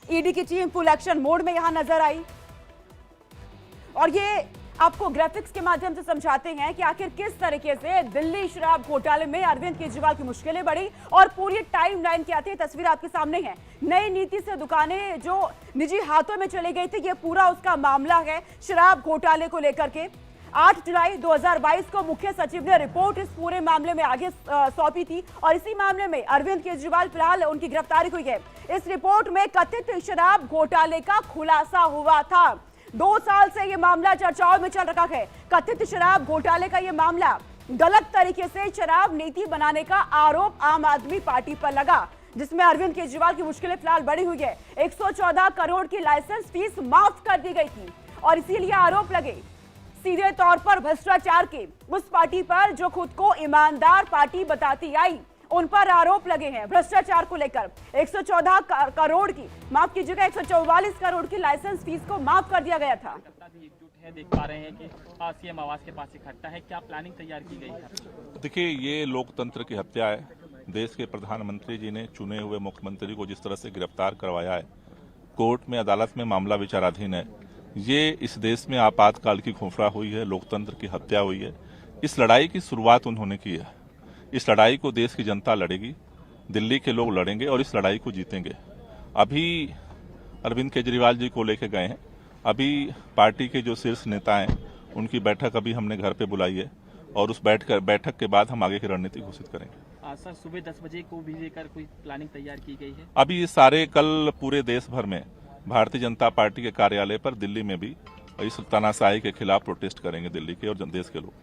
ED की team full action mode में यहां नजर आई और ये आपको ग्राफिक्स के माध्यम से समझाते हैं कि आखिर किस तरीके से दिल्ली शराब घोटाले में अरविंद केजरीवाल की मुश्किलें बढ़ी और पूरी टाइमलाइन क्या थी, तस्वीर आपके सामने है। नई नीति से दुकानें जो निजी हाथों में चली गई थी, ये पूरा उसका मामला है शराब घोटाले को लेकर के। 8 जुलाई 2022 को मुख्य सचिव ने रिपोर्ट इस पूरे मामले में आगे सौंपी थी और इसी मामले में अरविंद केजरीवाल फिलहाल उनकी गिरफ्तारी हुई है। इस रिपोर्ट में कथित शराब घोटाले का खुलासा हुआ था। 2 साल से यह मामला चर्चाओं में चल रहा है। कथित शराब घोटाले का यह मामला, गलत तरीके से शराब नीति बनाने का आरोप आम आदमी पार्टी पर लगा, जिसमें अरविंद केजरीवाल की मुश्किलें फिलहाल बढ़ी हुई है। 114 करोड़ की लाइसेंस फीस माफ कर दी गई थी और इसीलिए आरोप लगे सीधे तौर पर भ्रष्टाचार के उस पार्टी पर जो खुद को ईमानदार पार्टी बताती आई, उन पर आरोप लगे हैं भ्रष्टाचार को लेकर। 114 करोड़ की, माफ कीजिएगा 144 करोड़ की लाइसेंस फीस को माफ कर दिया गया था। देख पा रहे हैं कि सीएम आवास के पास इकट्ठा है, क्या प्लानिंग तैयार की गई है? देखिए, ये लोकतंत्र की हत्या है। देश के प्रधानमंत्री जी ने चुने हुए मुख्यमंत्री को जिस तरह से गिरफ्तार करवाया है, कोर्ट में अदालत में मामला विचाराधीन है, ये इस देश में आपातकाल की घोषणा हुई है, लोकतंत्र की हत्या हुई है। इस लड़ाई की शुरुआत उन्होंने की है। इस लड़ाई को देश की जनता लड़ेगी, दिल्ली के लोग लड़ेंगे और इस लड़ाई को जीतेंगे। अभी अरविंद केजरीवाल जी को लेके गए हैं, अभी पार्टी के जो शीर्ष नेता हैं उनकी बैठक अभी हमने घर पे बुलाई है और उस बैठक के बाद हम आगे की रणनीति घोषित करेंगे। सर, सुबह 10 बजे को भी लेकर कोई प्लानिंग तैयार की गई है? अभी ये सारे कल पूरे देश भर में भारतीय जनता पार्टी के कार्यालय पर, दिल्ली में भी इस तानाशाही के खिलाफ प्रोटेस्ट करेंगे दिल्ली के और देश के लोग।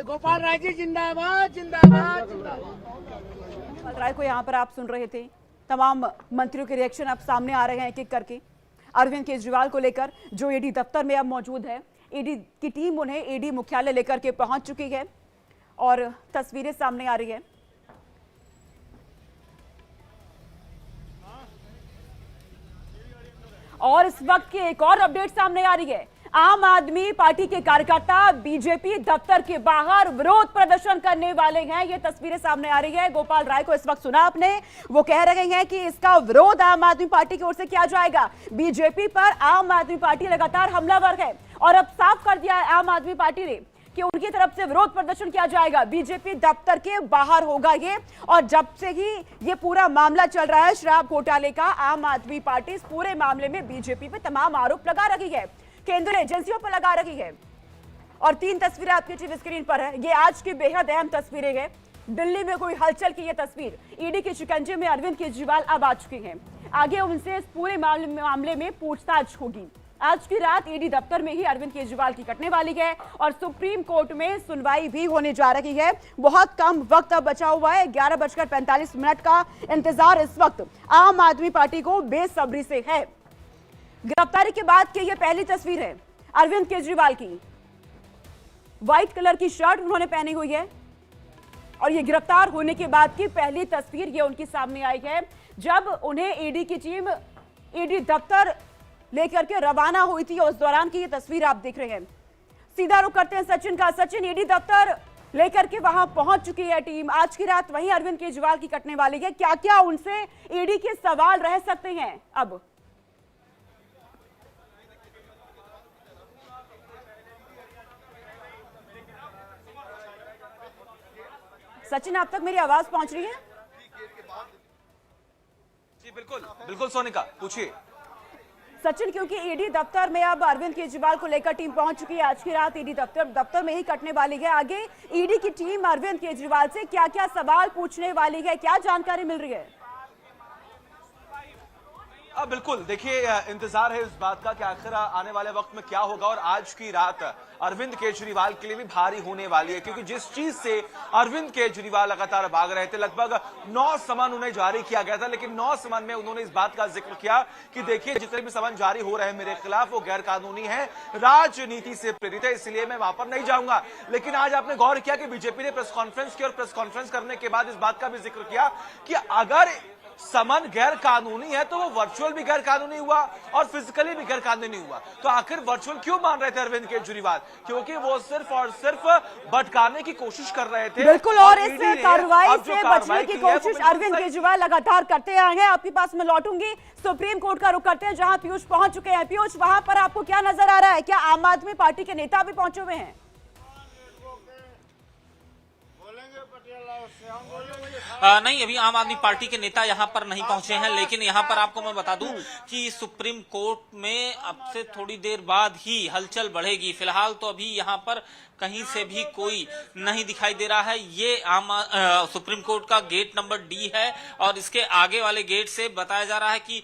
गोपाल राय जी जिंदाबाद जिंदाबाद जिंदाबाद। गोपाल राय को यहाँ पर आप सुन रहे थे। तमाम मंत्रियों के रिएक्शन अब सामने आ रहे हैं एक एक करके अरविंद केजरीवाल को लेकर, जो ईडी दफ्तर में अब मौजूद है। ईडी की टीम उन्हें ईडी मुख्यालय लेकर के पहुंच चुकी है और तस्वीरें सामने आ रही है। और इस वक्त की एक और अपडेट सामने आ रही है। आम आदमी पार्टी के कार्यकर्ता बीजेपी दफ्तर के बाहर विरोध प्रदर्शन करने वाले हैं। ये तस्वीरें सामने आ रही है। गोपाल राय को इस वक्त सुना आपने, वो कह रहे हैं कि इसका विरोध आम आदमी पार्टी की ओर से किया जाएगा। बीजेपी पर आम आदमी पार्टी लगातार हमलावर है और अब साफ कर दिया है आम आदमी पार्टी ने कि उनकी तरफ से विरोध प्रदर्शन किया जाएगा। बीजेपी दफ्तर के बाहर होगा ये, और जब से ही ये पूरा मामला चल रहा है शराब घोटाले का, आम आदमी पार्टी इस पूरे मामले में बीजेपी पे तमाम आरोप लगा रही है, केंद्रीय एजेंसियों पर लगा रही है। और 3 तस्वीरें आपकी टीवी स्क्रीन पर है। ये आज की बेहद अहम तस्वीरें हैं। दिल्ली में कोई हलचल की ये तस्वीर, ईडी के शिकंजे में अरविंद केजरीवाल अब आ चुके हैं। आगे उनसे इस पूरे मामले में पूछताछ होगी। आज की रात ईडी दफ्तर में ही अरविंद केजरीवाल की कटने वाली है और सुप्रीम कोर्ट में सुनवाई भी होने जा रही है। बहुत कम वक्त अब बचा हुआ है। 11:45 का इंतजार इस वक्त आम आदमी पार्टी को बेसब्री से है। गिरफ्तारी के बाद की यह पहली तस्वीर है अरविंद केजरीवाल की। व्हाइट कलर की शर्ट उन्होंने पहनी हुई है और ये गिरफ्तार होने के बाद की पहली तस्वीर ये उनकी सामने आई है, जब उन्हें ईडी की टीम ईडी दफ्तर लेकर के रवाना हुई थी। उस दौरान की ये तस्वीर आप देख रहे हैं। सीधा रुख करते हैं सचिन का। सचिन, ईडी दफ्तर लेकर के वहां पहुंच चुकी है टीम। आज की रात वहीं अरविंद केजरीवाल की कटने वाली है। क्या क्या उनसे ईडी के सवाल रह सकते हैं अब? सचिन, आप तक मेरी आवाज पहुंच रही है? जी बिल्कुल बिल्कुल सोनिका, पूछिए। सचिन, क्योंकि ईडी दफ्तर में अब अरविंद केजरीवाल को लेकर टीम पहुंच चुकी है, आज की रात ईडी दफ्तर में ही कटने वाली है। आगे ईडी की टीम अरविंद केजरीवाल से क्या क्या सवाल पूछने वाली है, क्या जानकारी मिल रही है? बिल्कुल, देखिए इंतजार है इस बात का कि आखिर आने वाले वक्त में क्या होगा। और आज की रात अरविंद केजरीवाल के लिए भी भारी होने वाली है, क्योंकि जिस चीज से अरविंद केजरीवाल लगातार भाग रहे थे, लगभग 9 समन उन्हें जारी किया गया था, लेकिन 9 समन में उन्होंने इस बात का जिक्र किया कि देखिए जितने भी समन जारी हो रहे हैं मेरे खिलाफ वो गैर कानूनी है, राजनीति से प्रेरित है, इसलिए मैं वहां पर नहीं जाऊंगा। लेकिन आज आपने गौर किया कि बीजेपी ने प्रेस कॉन्फ्रेंस की और प्रेस कॉन्फ्रेंस करने के बाद इस बात का भी जिक्र किया कि अगर समन गैर कानूनी है तो वो वर्चुअल भी गैर कानूनी हुआ और फिजिकली भी गैर कानूनी हुआ। तो आखिर वर्चुअल क्यों मान रहे थे अरविंद केजरीवाल? क्योंकि वो सिर्फ और सिर्फ भटकाने की कोशिश कर रहे थे। बिल्कुल, और इस कार्रवाई से बचने की कोशिश अरविंद केजरीवाल लगातार करते आए हैं। आपके पास मैं लौटूंगी, सुप्रीम कोर्ट का रुख करते हैं जहां पीयूष पहुंच चुके हैं। पीयूष, वहां पर आपको क्या नजर आ रहा है? क्या आम आदमी पार्टी के नेता भी पहुंचे हुए हैं? नहीं, अभी आम आदमी पार्टी के नेता यहाँ पर नहीं पहुंचे हैं, लेकिन यहाँ पर आपको मैं बता दूं कि सुप्रीम कोर्ट में अब से थोड़ी देर बाद ही हलचल बढ़ेगी। फिलहाल तो अभी यहाँ पर कहीं से भी कोई नहीं दिखाई दे रहा है। ये सुप्रीम कोर्ट का गेट नंबर डी है और इसके आगे वाले गेट से बताया जा रहा है कि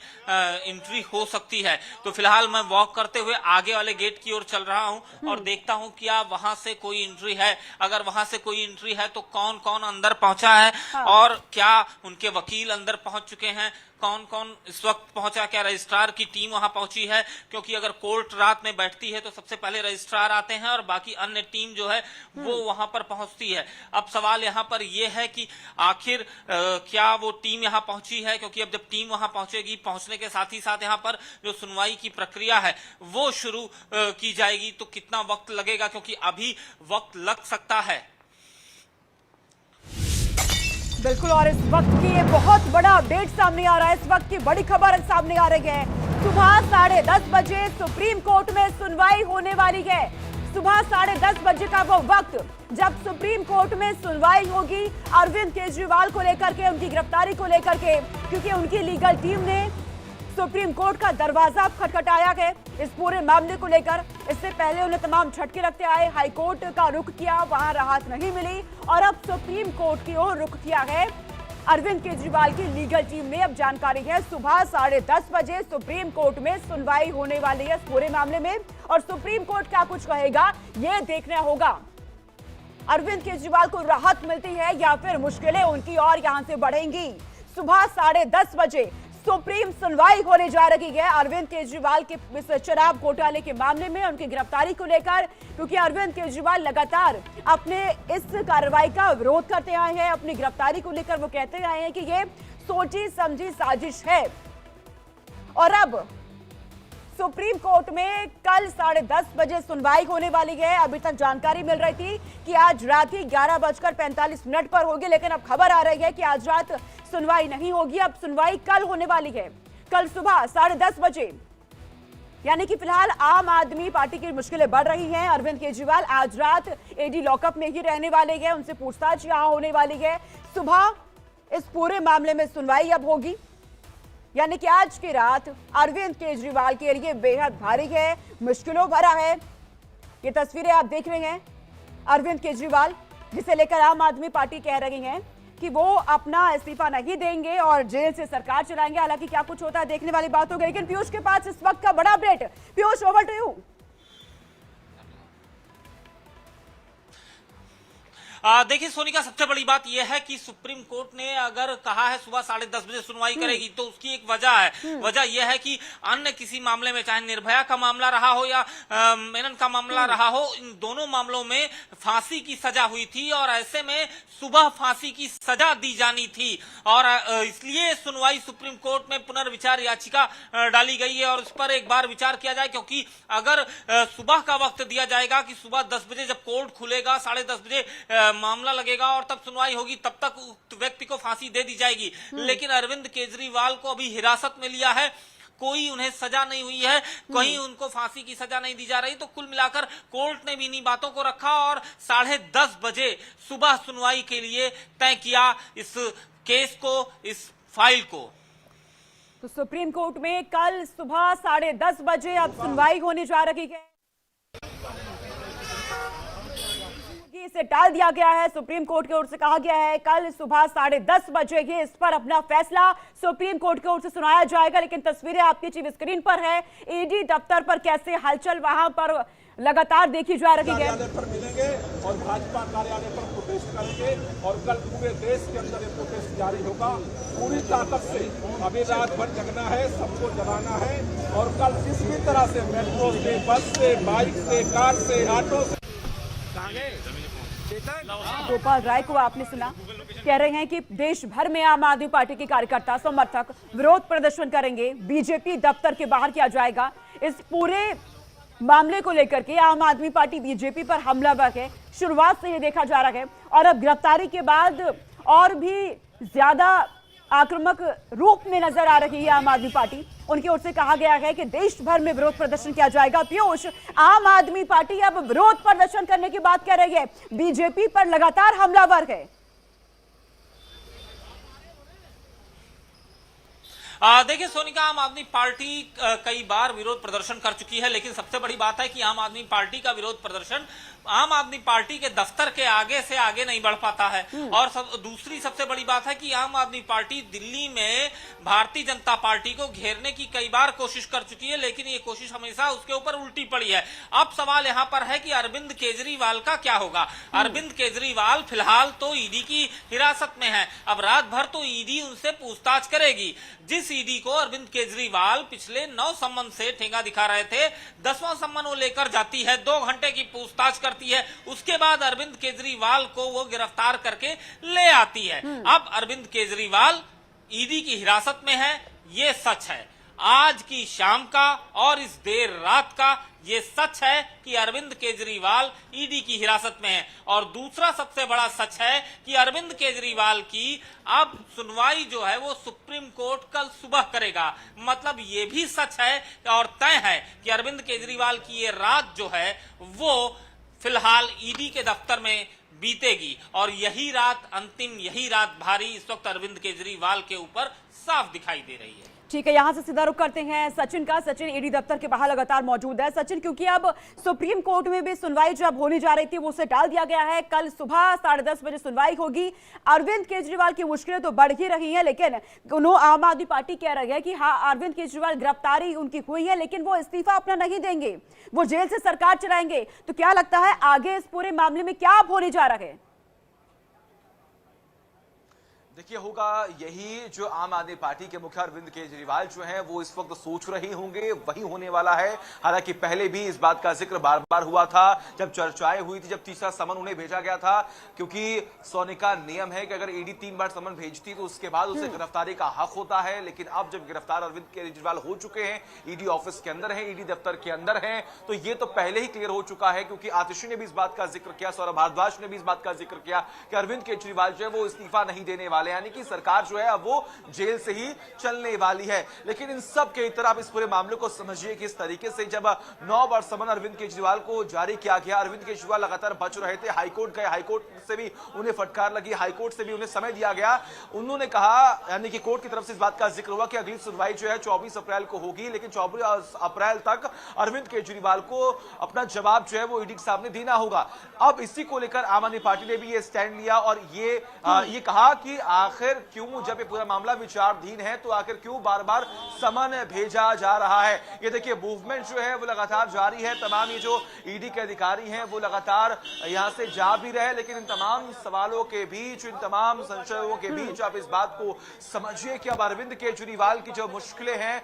एंट्री हो सकती है। तो फिलहाल मैं वॉक करते हुए आगे वाले गेट की ओर चल रहा हूं और देखता हूं क्या वहां से कोई एंट्री है। अगर वहां से कोई एंट्री है तो कौन कौन अंदर पहुंचा है और क्या उनके वकील अंदर पहुंच चुके हैं, कौन कौन इस वक्त पहुंचा, क्या रजिस्ट्रार की टीम वहां पहुंची है? क्योंकि अगर कोर्ट रात में बैठती है तो सबसे पहले रजिस्ट्रार आते हैं और बाकी अन्य टीम जो है वो वहां पर पहुंचती है। अब सवाल यहां पर यह है कि आखिर क्या वो टीम यहां पहुंची है? क्योंकि अब जब टीम वहां पहुंचेगी, पहुंचने के साथ ही साथ यहां पर जो सुनवाई की प्रक्रिया है वो शुरू की जाएगी। तो कितना वक्त लगेगा? क्योंकि अभी वक्त लग सकता है। बिल्कुल, और इस वक्त की ये बहुत बड़ा अपडेट सामने आ रहा है। इस वक्त की बड़ी खबर सामने आ रही है। सुबह 10:30 बजे सुप्रीम कोर्ट में सुनवाई होने वाली है। सुबह 10:30 बजे का वो वक्त जब सुप्रीम कोर्ट में सुनवाई होगी अरविंद केजरीवाल को लेकर के, उनकी गिरफ्तारी को लेकर के, क्योंकि उनकी लीगल टीम ने सुप्रीम कोर्ट का दरवाजा खटखटाया है इस पूरे मामले को लेकर। इससे पहले उन्हें तमाम झटके लगते आए, हाई कोर्ट का रुख किया, वहां राहत नहीं मिली और अब सुप्रीम कोर्ट की ओर रुख किया है अरविंद केजरीवाल की लीगल टीम ने। अब जानकारी है सुबह 10:30 बजे सुप्रीम कोर्ट में सुनवाई होने वाली है इस पूरे मामले में और सुप्रीम कोर्ट क्या कुछ कहेगा ये देखना होगा। अरविंद केजरीवाल को राहत मिलती है या फिर मुश्किलें उनकी और यहां से बढ़ेंगी। सुबह 10:30 बजे सुप्रीम सुनवाई होने जा रही है अरविंद केजरीवाल के इस शराब घोटाले के मामले में, उनकी गिरफ्तारी को लेकर, क्योंकि अरविंद केजरीवाल लगातार अपने इस कार्रवाई का विरोध करते आए हैं। अपनी गिरफ्तारी को लेकर वो कहते आए हैं कि ये सोची समझी साजिश है। और अब सुप्रीम कोर्ट में कल 10:30 बजे सुनवाई होने वाली है। अभी तक जानकारी मिल रही थी कि आज रात ही 11:45 पर होगी, लेकिन अब खबर आ रही है कि आज रात सुनवाई नहीं होगी। अब सुनवाई कल होने वाली है, कल सुबह 10:30 बजे। यानी कि फिलहाल आम आदमी पार्टी की मुश्किलें बढ़ रही हैं। अरविंद केजरीवाल आज रात एडी लॉकअप में ही रहने वाले हैं, उनसे पूछताछ यहां होने वाली है। सुबह इस पूरे मामले में सुनवाई अब होगी, यानी कि आज की रात अरविंद केजरीवाल के लिए बेहद भारी है, मुश्किलों भरा है। ये तस्वीरें आप देख रहे हैं अरविंद केजरीवाल, जिसे लेकर आम आदमी पार्टी कह रही है कि वो अपना इस्तीफा नहीं देंगे और जेल से सरकार चलाएंगे। हालांकि क्या कुछ होता है देखने वाली बात होगी। लेकिन पीयूष के पास इस वक्त का बड़ा update. Piyush, over to you. देखिए सोनिका, सबसे बड़ी बात यह है कि सुप्रीम कोर्ट ने अगर कहा है सुबह 10:30 बजे सुनवाई करेगी तो उसकी एक वजह है। वजह यह है कि अन्य किसी मामले में, चाहे निर्भया का मामला रहा हो या मेनन का मामला रहा हो, इन दोनों मामलों में फांसी की सजा हुई थी और ऐसे में सुबह फांसी की सजा दी जानी थी और इसलिए सुनवाई सुप्रीम कोर्ट में पुनर्विचार याचिका डाली गई है और उस पर एक बार विचार किया जाए। क्योंकि अगर सुबह का वक्त दिया जाएगा कि सुबह 10 बजे जब कोर्ट खुलेगा 10:30 बजे मामला लगेगा और तब सुनवाई होगी, तब तक व्यक्ति को फांसी दे दी जाएगी। लेकिन अरविंद केजरीवाल को अभी हिरासत में लिया है, कोई उन्हें सजा नहीं हुई है, कहीं उनको फांसी की सजा नहीं दी जा रही। तो कुल मिलाकर कोर्ट ने भी इन्हीं बातों को रखा और 10:30 बजे सुबह सुनवाई के लिए तय किया इस केस को, इस फाइल को। तो सुप्रीम कोर्ट में कल सुबह 10:30 बजे अब सुनवाई होने जा रही है। इसे टाल दिया गया है, सुप्रीम कोर्ट की ओर से कहा गया है कल सुबह 10:30 बजे ये इस पर अपना फैसला सुप्रीम कोर्ट की ओर से सुनाया जाएगा। लेकिन तस्वीरें आपकी टीवी स्क्रीन पर है, ईडी दफ्तर पर कैसे हलचल वहां पर लगातार देखी जा रही है। कार्यालय पर मिलेंगे और भाजपा कार्यालय पर प्रोटेस्ट करेंगे और कल पूरे देश के अंदर ये प्रोटेस्ट जारी होगा पूरी ताकत से। अभी रात भर जगना है, सबको जगाना है और कल किसी भी तरह से मेट्रो से, बस से, बाइक से, कार से, ऑटो से गोपाल राय को आपने सुना, कह रहे हैं कि देश भर में आम आदमी पार्टी के कार्यकर्ता समर्थक विरोध प्रदर्शन करेंगे, बीजेपी दफ्तर के बाहर किया जाएगा। इस पूरे मामले को लेकर के आम आदमी पार्टी बीजेपी पर हमलावर है, शुरुआत से ये देखा जा रहा है और अब गिरफ्तारी के बाद और भी ज्यादा आक्रामक रूप में नजर आ रही है आम आदमी पार्टी। उनकी ओर से कहा गया है कि देश भर में विरोध प्रदर्शन किया जाएगा। पीयूष, आम आदमी पार्टी अब विरोध प्रदर्शन करने की बात कर रही है, बीजेपी पर लगातार हमलावर है। देखिए सोनिका, आम आदमी पार्टी कई बार विरोध प्रदर्शन कर चुकी है, लेकिन सबसे बड़ी बात है कि आम आदमी पार्टी का विरोध प्रदर्शन आम आदमी पार्टी के दफ्तर के आगे से आगे नहीं बढ़ पाता है। और दूसरी सबसे बड़ी बात है कि आम आदमी पार्टी दिल्ली में भारतीय जनता पार्टी को घेरने की कई बार कोशिश कर चुकी है, लेकिन ये कोशिश हमेशा उसके ऊपर उल्टी पड़ी है। अब सवाल यहां पर है कि अरविंद केजरीवाल का क्या होगा। अरविंद केजरीवाल फिलहाल तो ईडी की हिरासत में है। अब रात भर तो ईडी उनसे पूछताछ करेगी। जिस ईडी को अरविंद केजरीवाल पिछले 9 सम्मन से ठेंगा दिखा रहे थे, 10वां सम्मन वो लेकर जाती है, 2 घंटे की पूछताछ करती है, उसके बाद अरविंद केजरीवाल को वो गिरफ्तार करके ले आती है। अब अरविंद केजरीवाल ईडी की हिरासत में है, ये सच है। आज की शाम का और इस देर रात का ये सच है कि अरविंद केजरीवाल ईडी की हिरासत में है। और दूसरा सबसे बड़ा सच है कि अरविंद केजरीवाल की अब सुनवाई जो है वो सुप्रीम कोर्ट कल सुबह करेगा। मतलब ये भी सच है और तय है कि अरविंद केजरीवाल की ये रात जो है वो फिलहाल ईडी के दफ्तर में बीतेगी और यही रात अंतिम, यही रात भारी इस वक्त अरविंद केजरीवाल के ऊपर साफ दिखाई दे रही है। ठीक है, यहां से सीधा रुख करते हैं सचिन का। सचिन ईडी दफ्तर के बाहर लगातार मौजूद है। सचिन, क्योंकि अब सुप्रीम कोर्ट में भी सुनवाई जब होने जा रही थी वो उसे टाल दिया गया है, कल सुबह 10:30 बजे सुनवाई होगी। अरविंद केजरीवाल की मुश्किलें तो बढ़ ही रही हैं, लेकिन आम आदमी पार्टी कह रही है कि हाँ, अरविंद केजरीवाल गिरफ्तारी उनकी हुई है लेकिन वो इस्तीफा अपना नहीं देंगे, वो जेल से सरकार चलाएंगे। तो क्या लगता है आगे इस पूरे मामले में क्या होने जा रहा है? देखिए, होगा यही जो आम आदमी पार्टी के मुखिया अरविंद केजरीवाल जो हैं वो इस वक्त सोच रहे होंगे, वही होने वाला है। हालांकि पहले भी इस बात का जिक्र बार बार हुआ था जब चर्चाएं हुई थी, जब तीसरा समन उन्हें भेजा गया था, क्योंकि सोनिका नियम है कि अगर ईडी 3 बार समन भेजती तो उसके बाद उसे गिरफ्तारी का हक होता है। लेकिन अब जब गिरफ्तार अरविंद केजरीवाल हो चुके हैं, ईडी ऑफिस के अंदर है, ईडी दफ्तर के अंदर है, तो ये तो पहले ही क्लियर हो चुका है। क्योंकि आतिशी ने भी इस बात का जिक्र किया, सौरभ भारद्वाज ने भी इस बात का जिक्र किया कि अरविंद केजरीवाल जो है वो इस्तीफा नहीं देने वाले, यानी कि सरकार जो है अब वो जेल से ही चलने वाली है। लेकिन इन सब के इतर आप इस पूरे मामले को समझिए कि इस तरीके से जब 9 बार समन अरविंद केजरीवाल को जारी किया गया, अरविंद केजरीवाल लगातार बच रहे थे, हाईकोर्ट गए, हाईकोर्ट से भी उन्हें फटकार लगी, हाईकोर्ट से भी उन्हें समय दिया गया। उन्होंने कहा, यानी कि कोर्ट की तरफ से इस बात का जिक्र हुआ कि अगली सुनवाई जो है 24 अप्रैल को होगी, लेकिन 24 अप्रैल तक अरविंद केजरीवाल को अपना जवाब जो है वो ईडी के सामने देना होगा। अब इसी को लेकर आम आदमी पार्टी ने भी ये स्टैंड लिया और ये कहा कि आखिर क्यों, जब ये पूरा मामला विचाराधीन है तो आखिर क्यों बार बार समन भेजा जा रहा है। ये देखिए, मूवमेंट जो है वो लगातार जारी है। तमाम ये जो ईडी के अधिकारी हैं वो लगातार यहां से जा भी रहे, लेकिन इन तमाम सवालों के बीच, इन तमाम संशयों के बीच आप इस बात को समझिए कि अब अरविंद केजरीवाल की जो मुश्किलें हैं